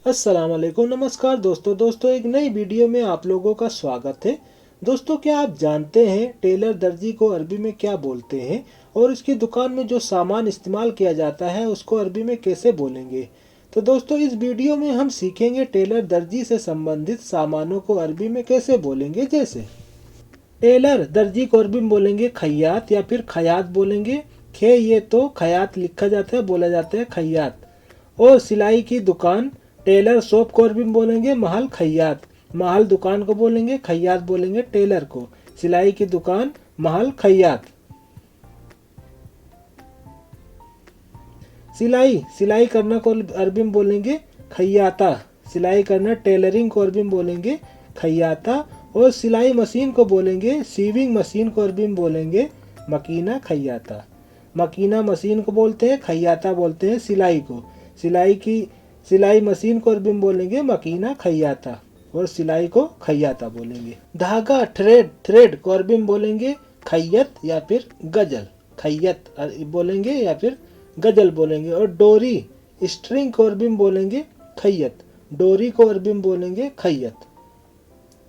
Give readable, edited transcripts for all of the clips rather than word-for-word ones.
अस्सलाम वालेकुम, नमस्कार दोस्तों एक नई वीडियो में आप लोगों का स्वागत है। दोस्तों, क्या आप जानते हैं टेलर दर्जी को अरबी में क्या बोलते हैं और इसकी दुकान में जो सामान इस्तेमाल किया जाता है उसको अरबी में कैसे बोलेंगे। तो दोस्तों, इस वीडियो में हम सीखेंगे टेलर दर्जी से संबंधित सामानों को अरबी में कैसे बोलेंगे। जैसे टेलर दर्जी को अरबी में बोलेंगे खैयात या फिर खयात बोलेंगे। खे ये तो खयात लिखा जाता है, बोला जाता है खैयात। और सिलाई की दुकान टेलर शॉप को अरबी में बोलेंगे महल खैयात। महल दुकान को बोलेंगे, खैयात बोलेंगे टेलर को। सिलाई की दुकान महल खैयात। सिलाई करना को अरबी में बोलेंगे खैयाता। सिलाई करना टेलरिंग को अरबी में बोलेंगे खैयाता। और सिलाई मशीन को बोलेंगे, सीविंग मशीन को अरबी में बोलेंगे मकीना खैयाता। मकीना मशीन को बोलते हैं, खैयाता बोलते हैं सिलाई को। सिलाई मशीन को अरबी में बोलेंगे मकीना खैयाता और सिलाई को खैयाता बोलेंगे। धागा थ्रेड को अरबी में बोलेंगे खैयत या फिर गजल। खैयत बोलेंगे या फिर गजल बोलेंगे। और डोरी स्ट्रिंग को अरबी में बोलेंगे खैयत। डोरी को अरबी में बोलेंगे खैयत।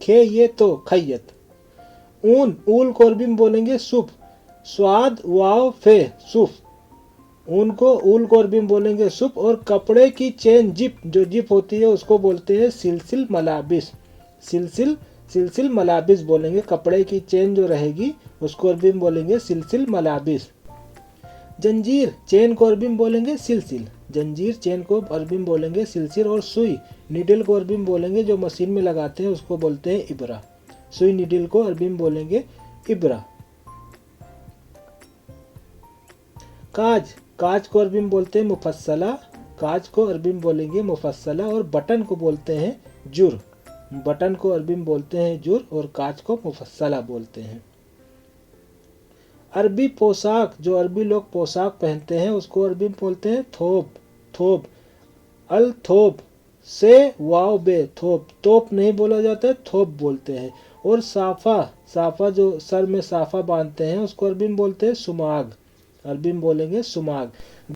खे ये तो खैयत। ऊल को अरबी में बोलेंगे सुफ। स्वाद वाव फे सुफ। ऊल को अरबी में बोलेंगे सुफ। और कपड़े की चेन जिप होती है उसको बोलते हैं सिलसिल मलाबिस। सिलसिल मलाबिस बोलेंगे। कपड़े की चेन जो रहेगी उसको अरबी में बोलेंगे सिलसिल मलाबिस। जंजीर चेन को अरबी में बोलेंगे सिलसिल। जंजीर चेन को अरबी में बोलेंगे सिलसिल। और सुई निडल को अरबी में बोलेंगे जो मशीन में लगाते हैं उसको बोलते हैं इबरा। सुई निडल को अरबी में बोलेंगे इबरा। काज को अरबी में बोलते हैं मुफस्सला। काज को अरबी में बोलेंगे मुफस्सला। और बटन को बोलते हैं जुर। बटन को अरबी में बोलते हैं जुर और काज को मुफस्सला बोलते हैं। अरबी पोशाक, जो अरबी लोग पोशाक पहनते हैं उसको अरबी में बोलते हैं थोप। अल थोप से वाव बे थोप। तोप नहीं बोला जाता है, थोप बोलते हैं। और साफा जो सर में साफा बांधते हैं उसको अरबी में बोलते हैं सुमाग। अरबी में बोलेंगे सुमाग।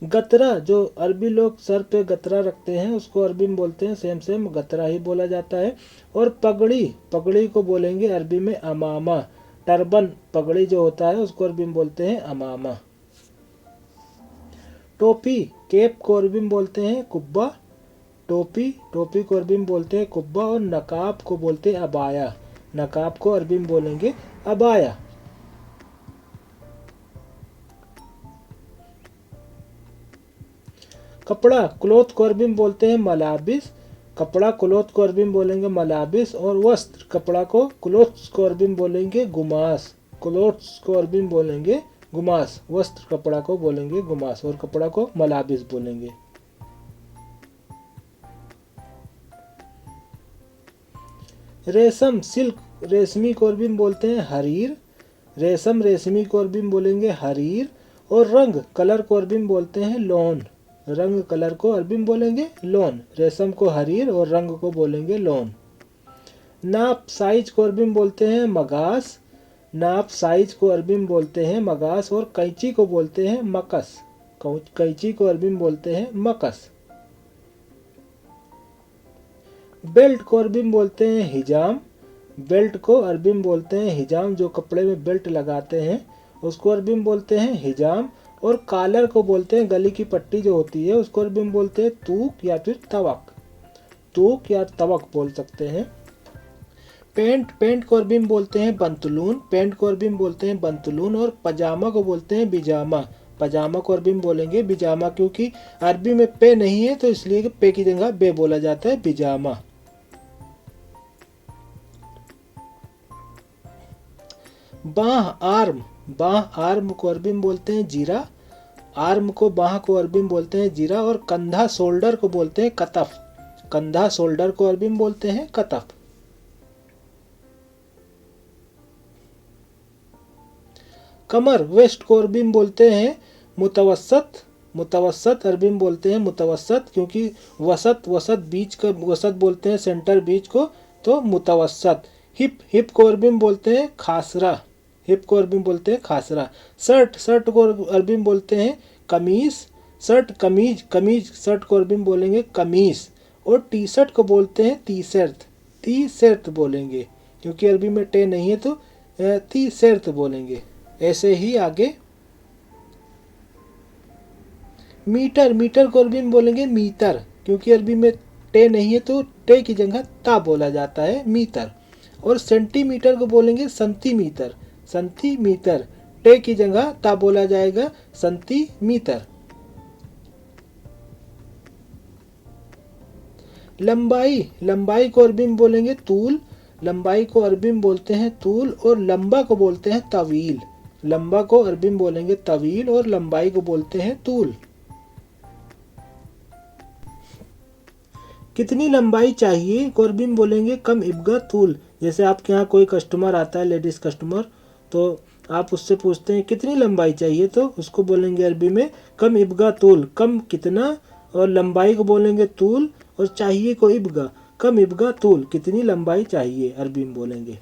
गतरा, जो अरबी लोग सर पे गतरा रखते हैं उसको अरबी में बोलते हैं सेम गतरा ही बोला जाता है। और पगड़ी को बोलेंगे अरबी में अमामा। टर्बन पगड़ी जो होता है उसको अरबी में बोलते हैं अमामा। टोपी केप को अरबी में बोलते हैं कुब्बा। टोपी को अरबी में बोलते हैं कुब्बा। और नकाब को बोलते हैं अबाया। नकाब को अरबी में बोलेंगे अबाया। कपड़ा क्लोथ को अरबी में बोलते हैं मलाबिस। कपड़ा क्लोथ को अरबी में बोलेंगे मलाबिस। और वस्त्र कपड़ा को क्लोथ्स को अरबी में बोलेंगे गुमास। क्लोथ्स को अरबी में बोलेंगे गुमास। वस्त्र कपड़ा को बोलेंगे गुमास और कपड़ा को मलाबिस बोलेंगे। रेशम सिल्क रेशमी को अरबी में बोलते हैं हरीर। रेशमी को अरबी में बोलेंगे हरीर। और रंग कलर को अरबी में बोलते हैं लोन। रंग कलर को अरबी में बोलेंगे लोन। रेशम को हरीर और रंग को बोलेंगे लोन। नाप साइज को अरबी में बोलते हैं मगास। नाप साइज को अरबी में बोलते हैं मगास। और कैंची को बोलते हैं मकस। कैंची को अरबी में बोलते हैं मकस। बेल्ट को अरबी में बोलते हैं हिजाम। बेल्ट को अरबी में बोलते हैं हिजाम। जो कपड़े में बेल्ट लगाते हैं उसको अरबी में बोलते हैं हिजाम। और कॉलर को बोलते हैं गली की पट्टी जो होती है उसको अरबी में बोलते हैं तूक या फिर तवक। तूक या तवक बोल सकते हैं। पेंट को अरबी में बोलते हैं बंतलून। पेंट को अरबी में बोलते हैं बंतलून। और पजामा को बोलते हैं बिजामा। पजामा को अरबी में बोलेंगे बिजामा, क्योंकि अरबी में पे नहीं है तो इसलिए पे की जगह बे बोला जाता है, बिजामा। बाह आर्म को अरबी में बोलते हैं जीरा। आर्म को बाह को अरबी में बोलते हैं जीरा। और कंधा शोल्डर को बोलते हैं कतफ। कंधा शोल्डर को अरबी में बोलते हैं कतफ। कमर वेस्ट को अरबी में बोलते हैं मुतवस्सत अरबी में बोलते हैं मुतवस्सत, क्योंकि वसत बीच का वसत बोलते हैं सेंटर बीच को, तो मुतवस्सत। हिप को अरबी में बोलते हैं खासरा। हिप को अरबी में बोलते हैं खासरा। शर्ट को अरबी में बोलते हैं कमीज। शर्ट को अरबी में बोलेंगे कमीज। और टी शर्ट को बोलते हैं टी शर्ट, टी शर्ट बोलेंगे, क्योंकि अरबी में टे नहीं है तो टी शर्ट बोलेंगे। ऐसे ही आगे मीटर, मीटर को अरबी में बोलेंगे मीटर, क्योंकि अरबी में टे नहीं है तो टे की जगह ता बोला जाता है, मीटर। और सेंटीमीटर को बोलेंगे सेंटीमीटर, सेंटीमीटर, टे की जगह ता बोला जाएगा, सेंटीमीटर। लंबाई, लंबाई को अरबी में बोलेंगे तूल, लंबाई को अरबी में बोलते हैं तूल, और लंबा को बोलते हैं तवील, लंबा को अरबी में बोलेंगे तवील और लंबाई को बोलते हैं तूल। कितनी लंबाई चाहिए को अरबी में बोलेंगे कम इब्गा तूल। जैसे आपके यहाँ कोई कस्टमर आता है, लेडीज़ कस्टमर, तो आप उससे पूछते हैं कितनी लंबाई चाहिए, तो उसको बोलेंगे अरबी में कम इब्गा तूल, कम कितना, और लंबाई को बोलेंगे तूल, और चाहिए को इब्गा, कम इब्गा तूल, कितनी लंबाई चाहिए अरबी में बोलेंगे।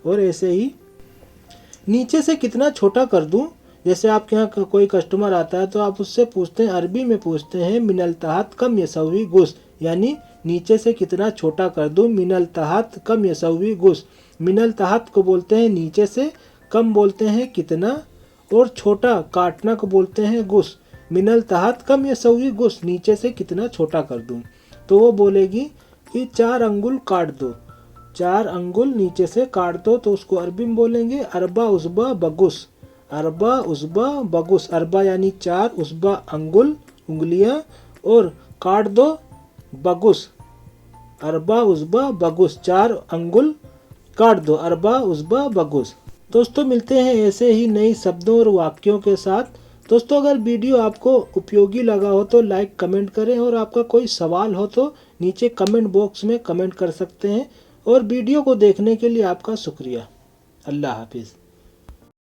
और ऐसे ही नीचे से कितना छोटा कर दूं, जैसे आपके यहाँ कोई कस्टमर आता है तो आप उससे पूछते हैं, अरबी में पूछते हैं मिनल तहत कम यसवी गुस, यानी नीचे से कितना छोटा कर दूं, मिनल तहत कम यसवी गुस। मिनल तहत को बोलते हैं नीचे से, कम बोलते हैं कितना, और छोटा काटना को बोलते हैं गुस। मिनल तहत कम यसवी गुस, नीचे से कितना छोटा कर दूं, तो वो बोलेगी कि 4 अंगुल काट दो, 4 अंगुल नीचे से काट दो, तो उसको अरबी में बोलेंगे अरबा उस्बा बगुस, अरबा उस्बा बगुस। अरबा यानी 4, उस्बा अंगुल, उंगलियां, और काट दो बगुस, अरबा उस्बा बगुस, 4 अंगुल काट दो, अरबा उस्बा बगुस। दोस्तों मिलते हैं ऐसे ही नई शब्दों और वाक्यों के साथ। दोस्तों अगर वीडियो आपको उपयोगी लगा हो तो लाइक कमेंट करें, और आपका कोई सवाल हो तो नीचे कमेंट बॉक्स में कमेंट कर सकते हैं। और वीडियो को देखने के लिए आपका शुक्रिया। अल्लाह हाफिज़।